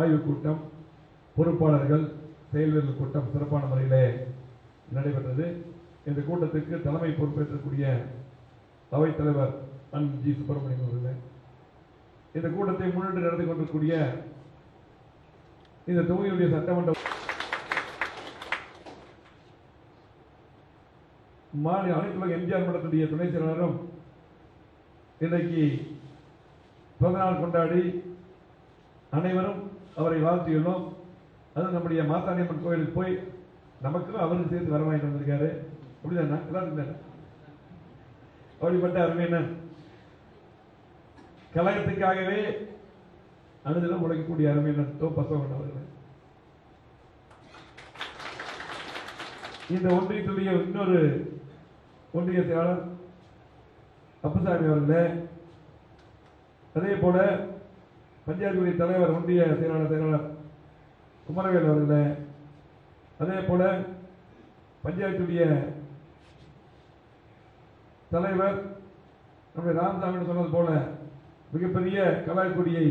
ஆய்வுக் கூட்டம், பொறுப்பாளர்கள், செயல்வீரர்கள் கூட்டம் சிறப்பான முறையிலே நடைபெற்றது. இந்த கூட்டத்திற்கு தலைமை பொறுப்பேற்றக்கூடிய அவைத்தலைவர் அண்ணன் ஜி. சுப்பிரமணியன் அவர்களே, இந்த கூட்டத்தை முன்னிட்டு நடந்து கொண்டிருக்கூடிய இந்த தொகுதியுடைய சட்டமன்ற மாநில அனைத்துலக எம்ஜிஆர் மன்றத்துடைய துணை செயலாளரும் இன்றைக்கு பிறந்தநாள் கொண்டாடி அனைவரும் அவரை வாழ்த்தியுள்ளோம். அது நம்முடைய மாசாணியம்மன் கோயிலுக்கு போய் நமக்கும் அவருக்கு சேர்த்து வர வாங்கிட்டு வந்திருக்காரு. அப்படிதான் அப்படிப்பட்ட அருமையான கழகத்துக்காகவே அனுதினம் உழைக்கக்கூடிய அருமையான பசவன் அவர்கள் இந்த ஒன்றியத்துடைய இன்னொரு ஒன்றிய செயலாளர் அப்புசாமி அவர்களே, அதே போல பஞ்சாயத்துடைய தலைவர் ஒன்றிய செயலாளர் குமரவேல் அவர்களே, அதே போல பஞ்சாயத்துடைய தலைவர் நம்முடைய ராமசாமி சொன்னது போல மிகப்பெரிய கலாய்கொடியை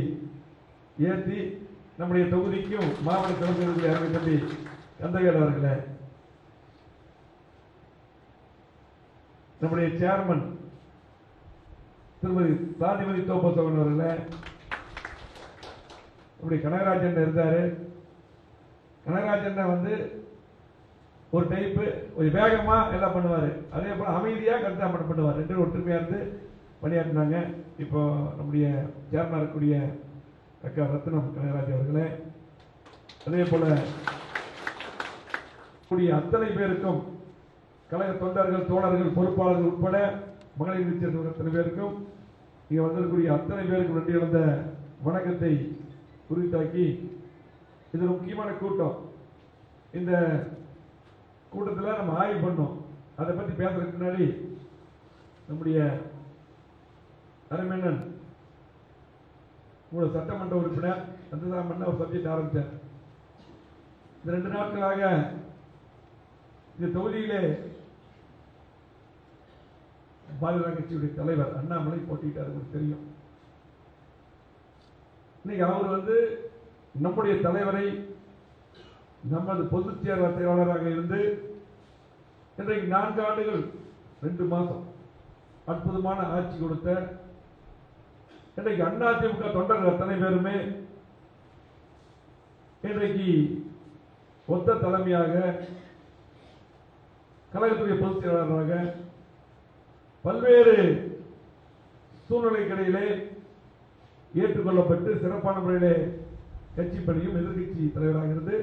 ஏற்றி நம்முடைய தொகுதிக்கும் மாவட்ட தலைவர்களுடைய அருமை தம்பி கந்தவேல் அவர்களே, நம்முடைய சேர்மன் திருமதி சாந்திமதி தோப்பசவன் அவர்களே, நம்முடைய கனகராஜன் இருந்தாரு. கனகராஜன் வந்து ஒரு டைப்பு கொஞ்சம் வேகமா எல்லாம் பண்ணுவாரு, அதே போல அமைதியா கருத்தா பண்ணுவார். ரெண்டு ஒற்றுமையா இருந்து பணியாற்றினாங்க. இப்போ நம்முடைய சேர்மனா இருக்கக்கூடிய அக்கா ரத்னம் கனகராஜ் அவர்களே, அதே போல கூடிய அத்தனை பேருக்கும் கழக தொண்டர்கள், தோழர்கள், பொறுப்பாளர்கள் உட்பட மகளிர் சேர்ந்த அத்தனை பேருக்கும் இங்க வந்திருக்கக்கூடிய அத்தனை பேருக்கும் நன்றி இழந்த வணக்கத்தை குறித்தாக்கி, இது ஒரு முக்கியமான கூட்டம். இந்த கூட்டத்தில் நம்ம ஆய்வு பண்ணோம். அதை பற்றி பேசுறதுக்கு முன்னாடி நம்முடைய அருமையண்ணன் உங்களோட சட்டமன்ற உறுப்பினர் அந்த ஒரு சப்ஜெக்ட் ஆரம்பித்தார். இந்த 2 நாட்களாக இந்த தொகுதியிலே பாரதிய கட்சியுடைய தலைவர் அண்ணாமலை போட்டியிட்டார், உங்களுக்கு தெரியும். இன்னைக்கு அவர் வந்து நம்முடைய தலைவரை நமது பொதுச் செயலாளராக இருந்து இன்றைக்கு 4 ஆண்டுகள் 2 மாதம் அற்புதமான ஆட்சி கொடுத்த இன்றைக்கு அதிமுக தொண்டர்கள் அத்தனை பேருமே இன்றைக்கு ஒத்த தலைமையாக கழகத்துடைய பொதுச் செயலாளராக பல்வேறு சூழ்நிலைகளிலே ஏற்றுக்கொள்ளப்பட்டு சிறப்பான முறையிலே கட்சி பணியும் எதிர்கட்சி தலைவராக இருந்து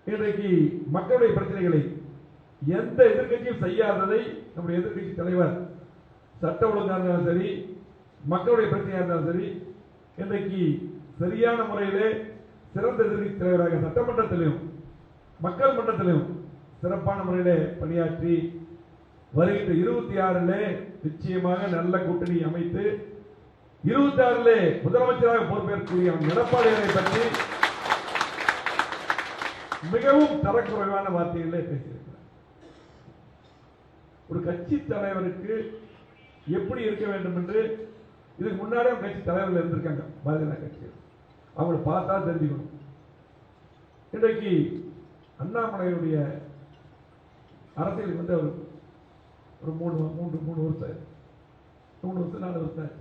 இன்றைக்கு மக்களுடைய பிரச்சனைகளை எந்த எதிர்கட்சியும் செய்யாததை நம்முடைய எதிர்கட்சி தலைவர் சட்ட ஒழுங்காக இருந்தாலும் சரி, மக்களுடைய பிரச்சனையாக இருந்தாலும் சரி, இன்றைக்கு சரியான முறையிலே சிறந்த எதிர்கட்சி தலைவராக சட்டமன்றத்திலும் மக்கள் மன்றத்திலும் சிறப்பான முறையிலே பணியாற்றி வருகின்ற 26 நிச்சயமாக நல்ல கூட்டணி அமைத்து 26 முதலமைச்சராக பொறுப்பேற்கக்கூடிய எடப்பாடியை பற்றி மிகவும் தரக்குறைவான வார்த்தைகளிலே பேசியிருக்கிறார். ஒரு கட்சி தலைவருக்கு எப்படி இருக்க வேண்டும் என்று இதுக்கு முன்னாடியே கட்சி தலைவர்கள் இருந்திருக்காங்க. பாரதிய கட்சியில் அவங்களை பார்த்தா தெரிஞ்சுக்கணும். இன்றைக்கு அண்ணாமலையுடைய அரசியல் வந்து அவர் ஒரு 3 வருஷம் 4 வருஷம்.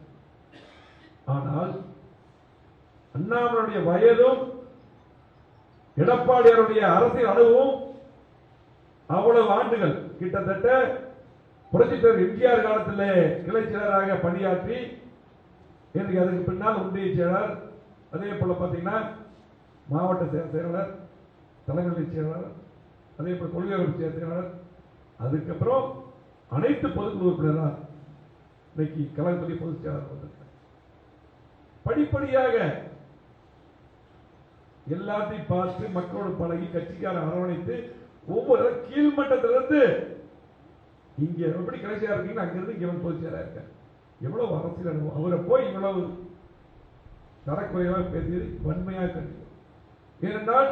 ஆனால் அண்ணாமலையுடைய வயதும் எடப்பாடியாருடைய அரசியல் அனுபவம் அவ்வளவு ஆண்டுகள், கிட்டத்தட்ட புரட்சித்தலைவர் எம்ஜிஆர் காலத்திலே கிளை செயலராக பணியாற்றி எனக்கு அதுக்கு பின்னால் ஒன்றிய செயலாளர், அதே போல பார்த்தீங்கன்னா மாவட்ட செயலாளர், தலைமை செயலாளர், அதே போல கொள்கை செயலாளர், அதுக்கப்புறம் அனைத்து பொதுக்குழு உறுப்பினராக இன்னைக்கு கழகத்துடைய பொதுச் செயலாளர் வந்திருக்காங்க. படிப்படியாக எல்லாத்தையும் பார்த்து மக்களோடு பழகி கட்சிக்கார அரவணைத்து ஒவ்வொரு கீழ்மட்டத்திலிருந்து இங்க எப்படி கடைசியா இருக்கீங்க அங்கிருந்து இங்க வந்து பொதுச் செயலாளர் இருக்காங்க. எவ்வளவு அரசியல் அனுபவம்! அவரை போய் இவ்வளவு தரக்குறைவாக பேசியது வன்மையாக கண்டிக்கும். ஏனென்றால்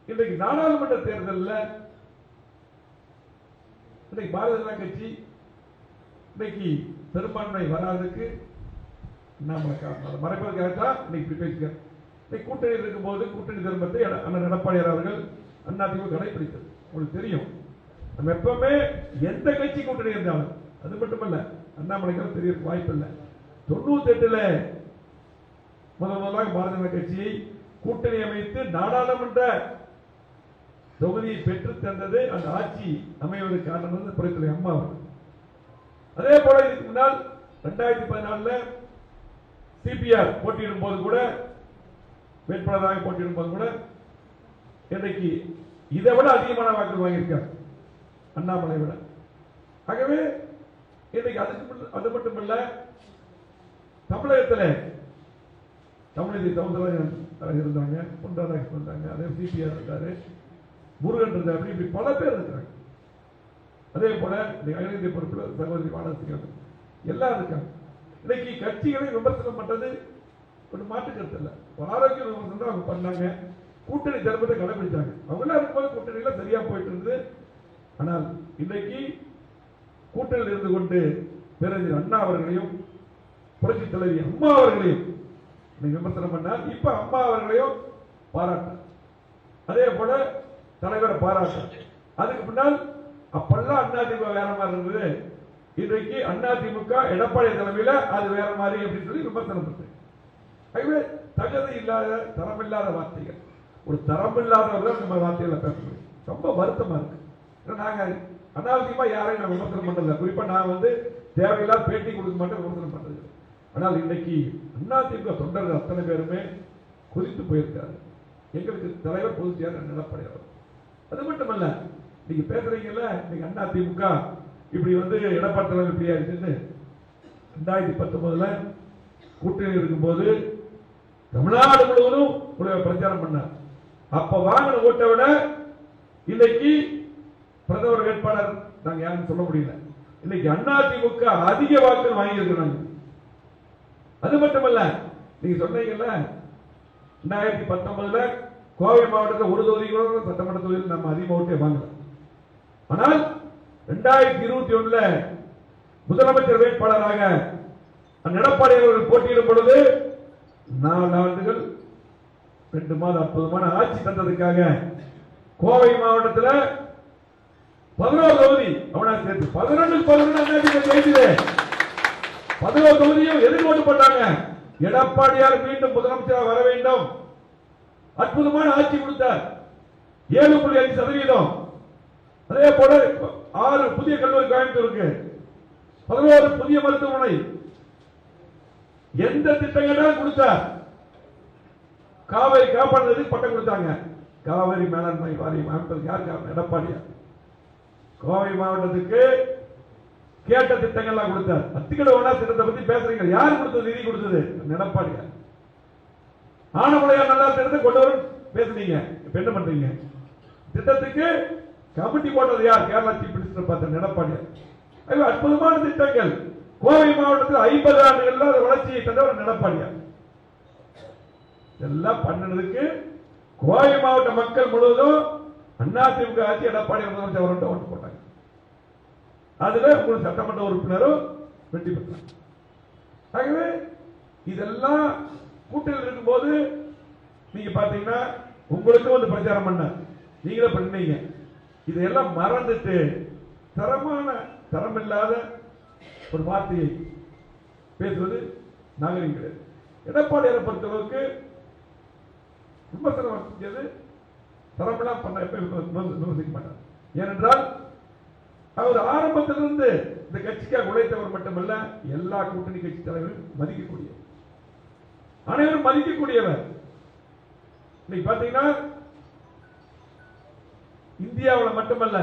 இன்றைக்கு நாடாளுமன்ற தேர்தலில் இன்னைக்கு பாரதிய ஜனதா கட்சி இன்னைக்கு பெரும்பான்மை வராதுக்கு அண்ணாமலை காரணம் அதை மறைப்பதற்காக இன்னைக்கு இப்படி பேசுகிறேன். இன்னைக்கு கூட்டணியில் இருக்கும்போது கூட்டணி தர்மத்தை அண்ணன் எடப்பாடியார் அவர்கள் அதிமுக கடைபிடித்தது உங்களுக்கு தெரியும். நம்ம எப்பவுமே எந்த கட்சி கூட்டணி இருந்தாலும் அது மட்டுமல்ல அண்ணாமலைக்கு தெரிய வாய்ப்பு இல்லை. 98ல் முதலாக பாரதிய ஜனதா கட்சியை கூட்டணி அமைத்து நாடாளுமன்ற தொகுதியை பெற்று தந்தது அந்த ஆட்சி அமைவதற்கு காரணம் புரட்சித்துறை அம்மா அவர்கள். அதே போல இதுக்கு முன்னால் 2014 சிபிஆர் போட்டியிடும் போது கூட வேட்பாளராக போட்டியிடும் போது கூட இன்றைக்கு இதை விட அதிகமான வாக்குகள் வாங்கியிருக்கார் அண்ணாமலை விட. ஆகவே இன்றைக்கு அது மட்டுமல்ல தமிழகத்தில் தமிழிசை சவுந்தரராஜன் இருந்தாங்க, பொன்ராதாகிருஷ்ணன் இருந்தாங்க, அதே சிபிஆர் இருந்தாரு, முருகன் இருந்தார், இப்படி பல பேர் இருக்கிறாங்க. அதே போல அகில இந்திய பொறுப்பில் சகோதரி வானசிங்கம் எல்லாம் இருக்காங்க. இன்னைக்கு கட்சிகளை விமர்சனம் பண்றது ஒரு மாற்று கருத்து இல்லை. ஆரோக்கிய விமர்சனம் தான் அவங்க பண்ணாங்க. கூட்டணி தர்மத்தை கடைபிடிச்சாங்க. அவங்களாம் இருக்கும்போது கூட்டணியில சரியா போயிட்டு இருந்தது. ஆனால் இன்றைக்கு கூட்டணியில் இருந்து கொண்டு பேரறிஞர் அண்ணா அவர்களையும் புரட்சி தலைவி அம்மா அவர்களையும் விமர்சனம் பண்ணார். இப்ப அம்மா அவர்களையும் பாராட்ட, அதே போல தலைவரை பாராட்ட. அதுக்கு முன்னால் அப்பெல்லாம் அதிமுக வேற மாதிரி இருந்தது. இன்றைக்கு அதிமுக எடப்பாடி தலைமையில அது வேற மாதிரி அப்படின்னு சொல்லி விமர்சனம் பண்ணு. ஆகவே தகுதி இல்லாத தரமில்லாத வார்த்தைகள், ஒரு தரம் இல்லாதவர்கள் நம்ம வார்த்தைகளை பேச முடியும். ரொம்ப வருத்தமா இருக்கு. நாங்க அனாவசியமா யாரையும் நான் விமர்சனம் பண்றதில்லை. குறிப்பா நான் தேவையில்லாத பேட்டி கொடுக்க மாட்டேன், விமர்சனம் பண்றது. ஆனால் இன்னைக்கு அதிமுக தொண்டர்கள் அத்தனை பேருமே கொதித்து போயிருக்காரு. எங்களுக்கு தலைவர் பொதுச் செயலர் எடப்பாடி. அது மட்டுமல்ல நீங்க பேசுறீங்கல்ல, நீங்க அதிமுக இப்படி எடப்பாடி தலைவர் இப்படி ஆயிடுச்சுன்னு 2019 கூட்டணி இருக்கும்போது தமிழ்நாடு முழுவதும் பிரச்சாரம் பண்ணார். அப்ப வாங்கின ஓட்டை விட இன்னைக்கு பிரதமர் வேட்பாளர் நாங்க யாரும் சொல்ல முடியல. இன்னைக்கு அதிமுக அதிக வாக்குகள் வாங்கி இருக்கிறாங்க. அது மட்டுமல்ல நீங்க சொன்னீங்கல்ல 2019 கோவை மாவட்டத்தில் ஒரு தொகுதிகளோட சட்டமன்ற தொகுதியில் நம்ம அதிக ஓட்டை வாங்கல. ஆனால் 2021 முதலமைச்சர் வேட்பாளராக எடப்பாடி அவர்கள் போட்டியிடும் பொழுது 4 ஆண்டுகள் 2 மாதம் அற்புதமான ஆட்சி தந்ததுக்காக கோவை மாவட்டத்தில் 11 தொகுதி அவனா சேர்த்து 11 தொகுதியும் எதிர்கொண்டு போட்டாங்க. எடப்பாடியார் மீண்டும் முதலமைச்சராக வர வேண்டும். அற்புதமான ஆட்சி கொடுத்தார். 7.5%. அதே போல 6 புதிய கல்லூரி கோயம்புத்தூருக்கு, 11 புதிய மருத்துவமனை, எந்த திட்டங்கள் கொடுத்தார். காவிரி காப்பாடுறதுக்கு பட்டம் கொடுத்தாங்க. காவிரி மேலாண்மை வாரியம் அமைப்பதற்கு யார் காரணம்? எடப்பாடியார். கோவை மாவட்டத்துக்கு கேட்ட திட்டங்கள்லாம் கொடுத்தார். அத்திக்கடை ஒன்னா திட்டத்தை பத்தி பேசுறீங்க, யார் கொடுத்தது? நிதி கொடுத்தது எடப்பாடியார். ஆனமலையார் நல்லா திட்டத்தை கொண்டு வரும் பேசுறீங்க, என்ன பண்றீங்க? திட்டத்துக்கு கமிட்டி போட்டது யார்? கேரளா சீஃப் மினிஸ்டர் பார்த்த எடப்பாடியார். அற்புதமான திட்டங்கள் கோவை மாவட்டத்தில் 50 ஆண்டுகள் வளர்ச்சியை தந்தவர் எடப்பாடியார். இதெல்லாம் பண்ணதுக்கு கோவை மாவட்ட மக்கள் முழுவதும் அதிமுக ஆட்சி எடப்பாடி முதலமைச்சர் ஓட்டு போட்டாங்க. அதுல உங்களுக்கு சட்டமன்ற உறுப்பினரும் வெற்றி பெற்றாங்க. ஆகவே இதெல்லாம் கூட்டணியில் இருக்கும்போது நீங்க பாத்தீங்கன்னா உங்களுக்கு பிரச்சாரம் பண்ண நீங்களே பண்ணீங்க. இதெல்லாம் மறந்துட்டு தரமில்லாத ஒரு வார்த்தையை பேசுவது நாகரிகம் கிடையாது. எடப்பாடியாரை பொறுத்தளவுக்கு விமர்சனம் செஞ்சது தரமெல்லாம் பண்ண விமர்சிக்க மாட்டார். ஏனென்றால் அவர் ஆரம்பத்திலிருந்து இந்த கட்சிக்காக உழைத்தவர் மட்டுமல்ல, எல்லா கூட்டணி கட்சி தலைவரும் மதிக்கக்கூடியவர், அனைவரும் மதிக்கக்கூடியவர். இன்னைக்கு பாத்தீங்கன்னா இந்தியாவில் மட்டுமல்ல,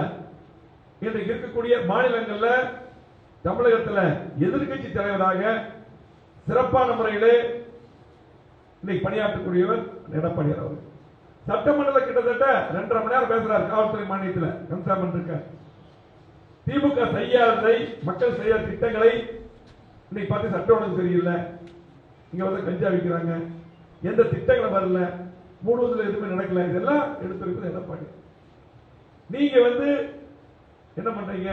இன்றைக்கு இருக்கக்கூடிய மாநிலங்கள்ல தமிழகத்தில் எதிர்கட்சி தலைவராக சிறப்பான முறையிலே இன்னைக்கு பணியாற்றக்கூடியவர் எடப்பாடியார் அவர்கள். சட்டமன்றத்தில் கிட்டத்தட்ட 2.5 மணி நேரம் பேசுறார். காவல்துறை மானியத்தில் கன்சாமன் இருக்க திமுக செய்யாததை, மக்கள் செய்யாத திட்டங்களை இன்னைக்கு பார்த்து சட்ட ஒழுங்கு சரியில்லை, இங்க கஞ்சா விற்கிறாங்க, எந்த திட்டங்களும் வரல, மூடுவதில் எதுவுமே நடக்கல, இதெல்லாம் எடுத்திருக்கிறது எடப்பாடி. நீங்க என்ன பண்றீங்க?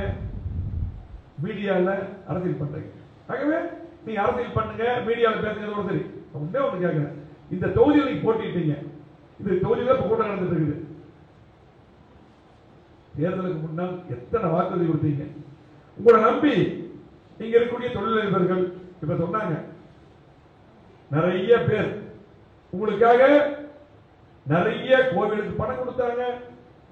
மீடியால அரசியல் பண்றீங்க. ஆகவே நீங்க அரசியல் பண்ணுங்க, மீடியாவில் பேசுறதோட சரி. ஒண்ணே ஒண்ணு கேட்கிறேன், இந்த தொகுதியில் நீங்க போட்டிட்டீங்க, இந்த தொகுதியில இப்ப கூட்டம் நடந்துட்டு இருக்குது. தேர்தலுக்கு முன்னால் எத்தனை வாக்குறுதி கொடுத்தீங்க? உங்களை நம்பி இங்க இருக்கக்கூடிய தொழிலதிபர்கள் இப்ப சொன்னாங்க, நிறைய பேர் உங்களுக்காக நிறைய கோவிலுக்கு பணம் கொடுத்தாங்க,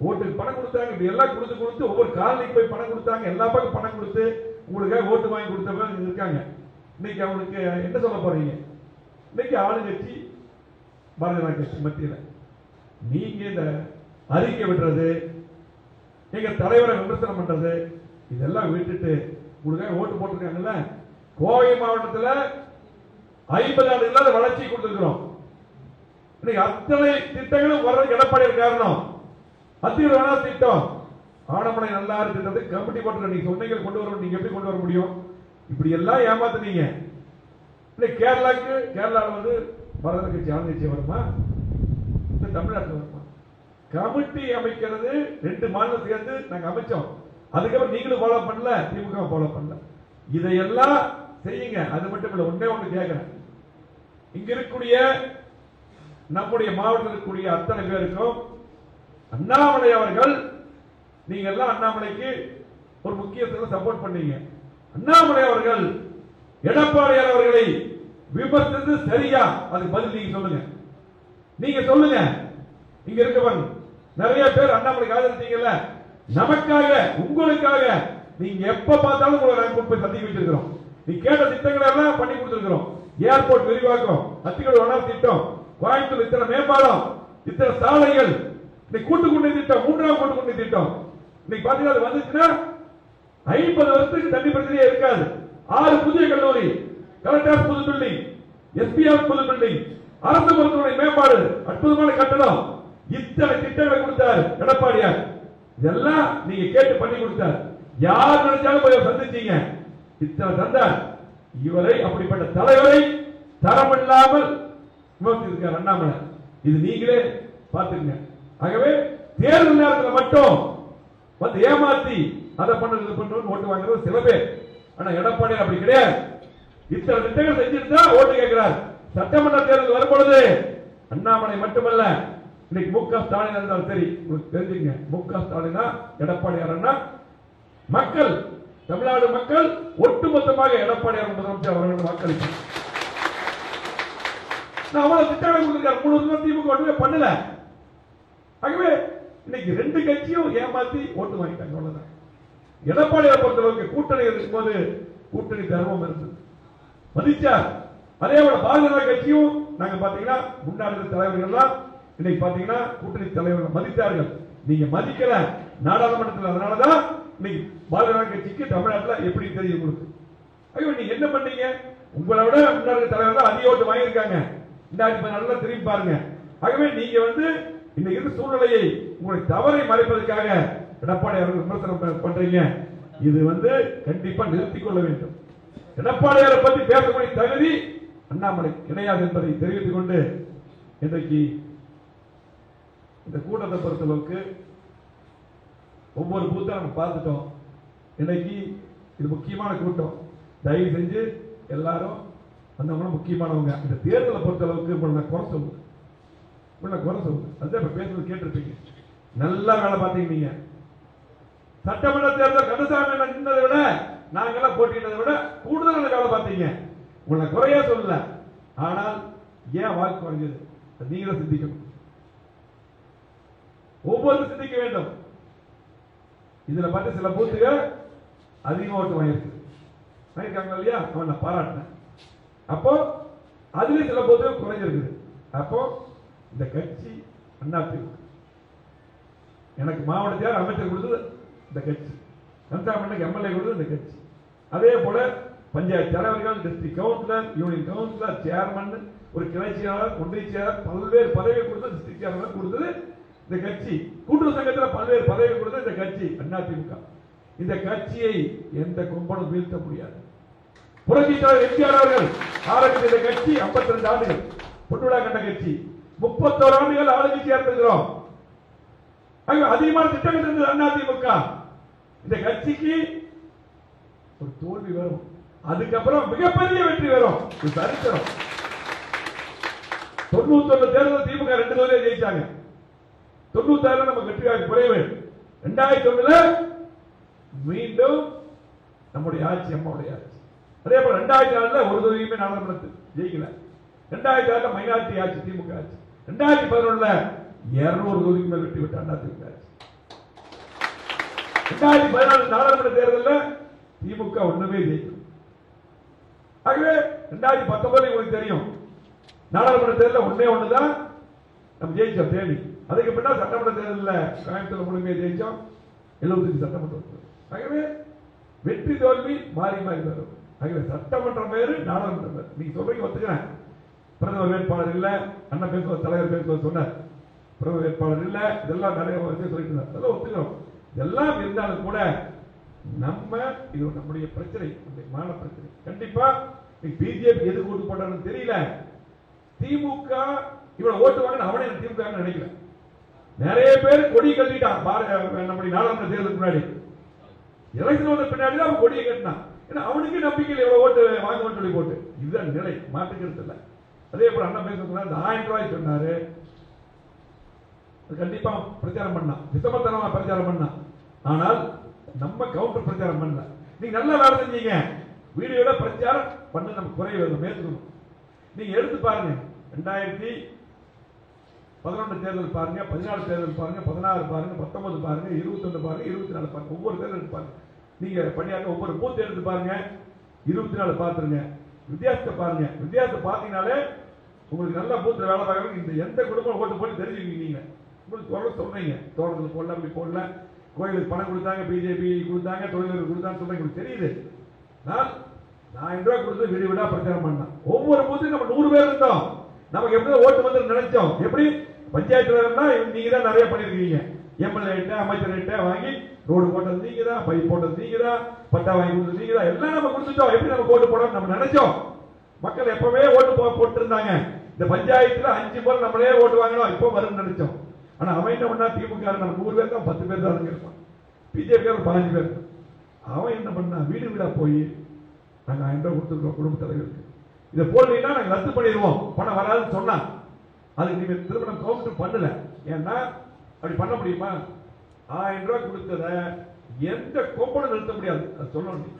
ஓட்டுக்கு பணம் கொடுத்தாங்க, இப்படி எல்லாம் கொடுத்து ஒவ்வொரு காலனிக்கு போய் பணம் கொடுத்தாங்க, எல்லா பக்கம் பணம் கொடுத்து உங்களுக்காக ஓட்டு வாங்கி கொடுத்தவங்க இருக்காங்க. இன்னைக்கு அவங்களுக்கு என்ன சொல்ல போறீங்க? இன்னைக்கு ஆளுங்கட்சி பாரதிய ஜனதா கட்சி மத்தியில் நீங்க இந்த அறிக்கை விடுறது, எங்க தலைவரை விமர்சனம் பண்றது, இதெல்லாம் விட்டுட்டு உங்களுக்காக ஓட்டு போட்டிருக்காங்கல்ல. கோவை மாவட்டத்தில் 50 ஆண்டு இல்லாத வளர்ச்சி கொடுத்திருக்கிறோம். இன்னைக்கு அத்தனை திட்டங்களும் வர்றது எடப்பாடி காரணம். அத்தியூர் திட்டம், ஆனமலை நல்லாறு திட்டத்தை கமிட்டி போட்டு நீங்க சொன்னீங்க கொண்டு வர, நீங்க எப்படி கொண்டு வர முடியும்? இப்படி எல்லாம் ஏமாத்துனீங்க. கேரளாவில் வந்து பாரதிய கட்சி ஆளுங்கட்சி வருமா? இந்த தமிழ்நாட்டில் வருமா? கமிட்டி அமைக்கிறது 2 மாநிலம் சேர்ந்து நாங்க அமைச்சோம். அதுக்கப்புறம் நீங்களும் ஃபாலோ பண்ணல, திமுக ஃபாலோ பண்ணல. இதையெல்லாம் செய்யுங்க. அது மட்டும் இல்ல, ஒன்னே ஒண்ணு கேட்கிறேன், இங்க இருக்கக்கூடிய நம்முடைய மாவட்டத்தில் இருக்கக்கூடிய அத்தனை பேருக்கும் அண்ணாமலை அவர்கள், நீங்க எல்லாம் அண்ணாமலைக்கு ஒரு முக்கியத்துவம் சப்போர்ட் பண்ணீங்க. அண்ணாமலை அவர்கள் எடப்பாடியார் அவர்களை விமர்சித்தது சரியா? அதுக்கு பதில் நீங்க சொல்லுங்க. நீங்க சொல்லுங்க. இங்க இருக்கவங்க நிறைய பேர் அண்ணாமலைக்கு ஆதரிச்சீங்கல்ல, நமக்காக உங்களுக்காக நீங்க எப்ப பார்த்தாலும் உங்களை நாங்க போய் சந்திக்க வச்சிருக்கிறோம். நீ கேட்ட திட்டங்களை எல்லாம் பண்ணி கொடுத்திருக்கிறோம். ஏர்போர்ட் விரிவாக்கம், அத்திக்கடவு வனார் திட்டம், கோயம்புத்தூர் இத்தனை மேம்பாலம், இத்தனை சாலைகள், இன்னைக்கு கூட்டுக்குடி திட்டம், 3ஆம் கூட்டுக்குடி திட்டம், இன்னைக்கு பாத்தீங்கன்னா வந்துச்சுன்னா 50 வருஷத்துக்கு தண்ணி பிரச்சனையே இருக்காது. 6 புதிய கல்லூரி, கலெக்டர் புது பில்டிங், எஸ்பிஆர் புது பில்டிங், அரசு மருத்துவமனை மேம்பாடு, அற்புதமான கட்டணம், இத்தனை திட்டங்களை கொடுத்தார் எடப்பாடியார். இதெல்லாம் நீங்க கேட்டு பண்ணி கொடுத்தார். யார் நினைச்சாலும் போய் சந்திச்சீங்க, இத்தனை தந்தார். இவரை, அப்படிப்பட்ட தலைவரை தரமில்லாமல் விமர்சித்திருக்கார் அண்ணாமலை. இது நீங்களே பார்த்துங்க. ஆகவே தேர்தல் நேரத்தில் மட்டும் வந்து ஏமாத்தி அதை பண்ணது பண்ணு ஓட்டு வாங்குறது சில பேர். ஆனா எடப்பாடி அப்படி கிடையாது. இத்தனை திட்டங்கள் செஞ்சிருந்தா ஓட்டு கேட்கிறார். சட்டமன்ற தேர்தல் வரும்பொழுது அண்ணாமலை மட்டுமல்ல, இன்னைக்கு மு.க. ஸ்டாலின் இருந்தாலும் சரி, தெரிஞ்சுங்க, மு.க. ஸ்டாலினா எடப்பாடியார் மக்கள், தமிழ்நாடு மக்கள் ஒட்டுமொத்தமாக எடப்பாடியார் முதலமைச்சர் அவர்கள் வாக்களிப்பு அவ்வளவு திட்டங்களை கொடுத்திருக்காரு. 3 வருஷம் திமுக ஒன்றுமே பண்ணல. ஆகவே இன்னைக்கு 2 கட்சியும் ஏமாத்தி ஓட்டு வாங்கிட்டாங்க. அவ்வளவுதான். எடப்பாடியார் பொறுத்தளவுக்கு கூட்டணி இருக்கும்போது கூட்டணி தர்மம் இருந்தது, மதிச்சார். அதே போல பாரதிய ஜனதா கட்சியும் நாங்க பாத்தீங்கன்னா முன்னாள் தலைவர்கள் இன்னைக்கு பாத்தீங்கன்னா கூட்டணி தலைவர்கள் மதித்தார்கள். நீங்க மதிக்கல நாடாளுமன்றத்தில். அதனாலதான் இன்னைக்கு பாரதிய ஜனதா கட்சிக்கு தமிழ்நாட்டில் எப்படி தெரியும் உங்களுக்கு? ஐயோ, நீங்க என்ன பண்ணீங்க? உங்களை விட முன்னாள் தலைவர் தான் அதிக ஓட்டு வாங்கியிருக்காங்க. நல்லா திரும்பி பாருங்க. ஆகவே நீங்க வந்து இன்னைக்கு இருக்க சூழ்நிலையை, உங்களுடைய தவறை மறைப்பதற்காக எடப்பாடி அவர்கள் விமர்சனம் பண்றீங்க. இது வந்து கண்டிப்பா நிறுத்திக் கொள்ள வேண்டும். எடப்பாடியாரை பற்றி பேசக்கூடிய தகுதி அண்ணாமலை கிடையாது என்பதை தெரிவித்துக் கொண்டு, இன்றைக்கு இந்த கூட்டத்தை பொறுத்தளவுக்கு ஒவ்வொரு பூத்தா நம்ம பார்த்துட்டோம். இன்னைக்கு இது முக்கியமான கூட்டம். தயவு செஞ்சு எல்லாரும் வந்தவங்க முக்கியமானவங்க. இந்த தேர்தலை பொறுத்தளவுக்கு குறை சொல்லுங்க, அதுதான் இப்ப பேசுறது கேட்டிருப்பீங்க. நல்லா வேலை பார்த்தீங்க. நீங்க சட்டமன்ற தேர்தல் கந்தசாமி நின்றதை விட, நாங்கெல்லாம் போட்டியிட்டதை விட கூடுதல் வேலை பார்த்தீங்க. உங்களை குறையா சொல்லல. ஆனால் ஏன் வாக்கு குறைஞ்சது? நீங்களும் சிந்திக்கணும், ஒவ்வொரு சிந்திக்க வேண்டும். இதுல பார்த்து சில பூத்துகள் அதிகமாக ஓட்டு வாங்கியிருக்காங்க இல்லையா? அவன் நான் பாராட்டினேன். அப்போ அதுல சில பூத்துகள் குறைஞ்சிருக்குது. அப்போ இந்த கட்சி அதிமுக எனக்கு மாவட்டத்தில் அமைச்சர் கொடுத்தது இந்த கட்சி, கந்தசாமி எம்எல்ஏ கொடுத்தது இந்த கட்சி. அதே போல பஞ்சாயத்து தலைவர்கள், district councillor, union councillor, chairman, ஒரு கிளை செயலாளர், ஒன்றிய செயலாளர், பல்வேறு பதவி கொடுத்தது டிஸ்ட்ரிக்ட் செயலாளர் கொடுத்தது இந்த கட்சி. கூட்டுறவு சங்கத்தில் பல்வேறு பதவி கொடுத்தது இந்த கட்சி அதிமுக. இந்த கட்சியை எந்த கும்பலும் வீழ்த்த முடியாது. புரட்சித் தலைவர் எம்ஜிஆர் அவர்கள் ஆரம்பித்த இந்த கட்சி 52 ஆண்டுகள் பொன்விழா கண்ட கட்சி. 31 ஆண்டுகள் ஆளுங்கட்சியா இருக்கிறோம். அதிகமான திட்டங்கள் இருந்தது அதிமுக. இந்த கட்சிக்கு ஒரு தோல்வி வரும், அதுக்கப்புறம் மிகப்பெரிய வெற்றி வரும். இது சரித்திரம். 91 தேர்தல் திமுக 2 தொகுதியை ஜெயிச்சாங்க. 96 நமக்கு வெற்றி வாய்ப்பு குறைவு. 2001 மீண்டும் நம்முடைய ஆட்சி, அம்மாவுடைய ஆட்சி. அதே போல 2004 ஒரு தொகுதியுமே நாடாளுமன்றத்தில் ஜெயிக்கல. 2006 மைனாரிட்டி ஆட்சி, திமுக ஆட்சி. 2011 200 தொகுதிக்கு மேல் வெற்றி பெற்ற அண்ணா திமுக ஆட்சி. 2014 நாடாளுமன்ற தேர்தலில் திமுக ஒண்ணுமே ஜெயிக்கும். ஆகவே 2019 உங்களுக்கு தெரியும், நாடாளுமன்ற தேர்தலில் ஒன்னே ஒண்ணுதான் நம்ம ஜெயிச்சோம், தேனி. அதுக்கு பின்னால் சட்டமன்ற தேர்தலில் கோயம்புத்தூர் முழுமையை ஜெயிச்சோம், 75 சட்டமன்றம். ஆகவே வெற்றி தோல்வி மாறி மாறி வரும். ஆகவே சட்டமன்றம் வேறு, நாடாளுமன்றம் வேறு. நீங்க சொல்றீங்க, ஒத்துக்கிறேன். பிரதமர் வேட்பாளர் இல்ல, அண்ணன் பேசுவார், தலைவர் பேசுவார் சொன்னார். பிரதமர் வேட்பாளர் இல்ல, இதெல்லாம் நிறைய சொல்லிட்டு இருந்தார். அதெல்லாம் ஒத்துக்கிறோம். இதெல்லாம் இருந்தாலும் கூட நம்ம இது நம்முடைய பிரச்சனை, மான பிரச்சனை. கண்டிப்பா பிஜேபி எது ஓட்டு போட்டான்னு தெரியல. திமுக இவ்வளவு ஓட்டு வாங்க அவனே திமுக நினைக்கல. நிறைய பேர் கொடி கட்டிட்டான் நம்முடைய நாடாளுமன்ற தேர்தலுக்கு முன்னாடி. எலெக்ஷன் வந்த பின்னாடி தான் அவன் கொடியை கட்டினான். ஏன்னா அவனுக்கு நம்பிக்கையில் எவ்வளவு ஓட்டு வாங்க சொல்லி போட்டு. இதுதான் நிலை, மாற்றுக்கிறது இல்லை. அதே போல அண்ணா பேச இந்த 1000 ரூபாய் சொன்னாரு, கண்டிப்பா பிரச்சாரம் பண்ணான், விசமத்தனமா பிரச்சாரம் பண்ணான். ஆனால் நம்ம கவுண்டர் பிரச்சாரம் பண்ணல. நீங்க நல்ல வேலை செஞ்சீங்க, வீடியோட பிரச்சாரம் பண்ண நம்ம குறைவு மேற்கொள்ளணும். நீங்க எடுத்து பாருங்க, 2011 தேர்தல் பாருங்க, 14 தேர்தல் பாருங்க, 16 பாருங்க, 19 பாருங்க, 21 பாருங்க, 24 பாருங்க. ஒவ்வொரு தேர்தல் எடுத்து பாருங்க. நீங்க பண்ணியாக்க ஒவ்வொரு பூத் எடுத்து பாருங்க, 24 பாத்துருங்க. வித்தியாசத்தை பாருங்க. வித்தியாசத்தை பாத்தீங்கன்னாலே உங்களுக்கு நல்ல பூத்துல வேலை பார்க்கறவங்க இந்த எந்த குடும்பம் ஓட்டு போட்டு தெரிஞ்சுக்கிங்க. உங்களுக்கு சொல்றீங்க, தோட்டத்தில் போடல, அப்படி போடல, கோயிலுக்கு பணம் கொடுத்தாங்க, பிஜேபி கொடுத்தாங்க, தொழிலாளர்கள் கொடுத்தாங்க சொல்றீங்க, உங்களுக்கு தெரியுது. நான் 1000 ரூபாய் கொடுத்து வீடு வீடா பிரச்சாரம் பண்ணேன். ஒவ்வொரு பூத்துக்கும் நம்ம 100 பேர் இருந்தோம். நமக்கு எப்படி ஓட்டு வந்து நினைச்சோம். எப்படி பஞ்சாயத்துல நீங்க தான் நிறைய பண்ணிருக்கீங்க. எம்எல்ஏ அமைச்சர்கிட்ட வாங்கி ரோடு போட்டது நீங்க தான், பைப் போட்டது நீங்க தான், பட்டா வாங்கி கொடுத்தது நீங்க தான், எல்லாம் நம்ம கொடுத்துட்டோம். எப்படி நம்ம ஓட்டு போட நம்ம நினைச்சோம். மக்கள் எப்பவே ஓட்டு போட்டு இருந்தாங்க. இந்த பஞ்சாயத்துல 5 பேர் நம்மளே ஓட்டு வாங்கணும், இப்போ வரும்னு நினைச்சோம். ஆனா அவன் என்ன பண்ணா, திமுக நம்ம 100 பேர் தான், 10 பேர் தான் இருப்பான். பிஜேபி 15 பேர். அவன் என்ன பண்ணா, வீடு வீடா போய் நாங்க 1000 ரூபாய் கொடுத்துருக்கோம் குடும்ப தலைவருக்கு, இதை போடுறீங்கன்னா நாங்க ரத்து பண்ணிடுவோம், பணம் வராதுன்னு சொன்னா. அதுக்கு நீங்க திரும்ப கவுண்டர் பண்ணல. ஏன்னா அப்படி பண்ண முடியுமா? 1000 ரூபாய் கொடுத்தத எந்த கொம்பனும் நிறுத்த முடியாது, அது சொல்லணும்.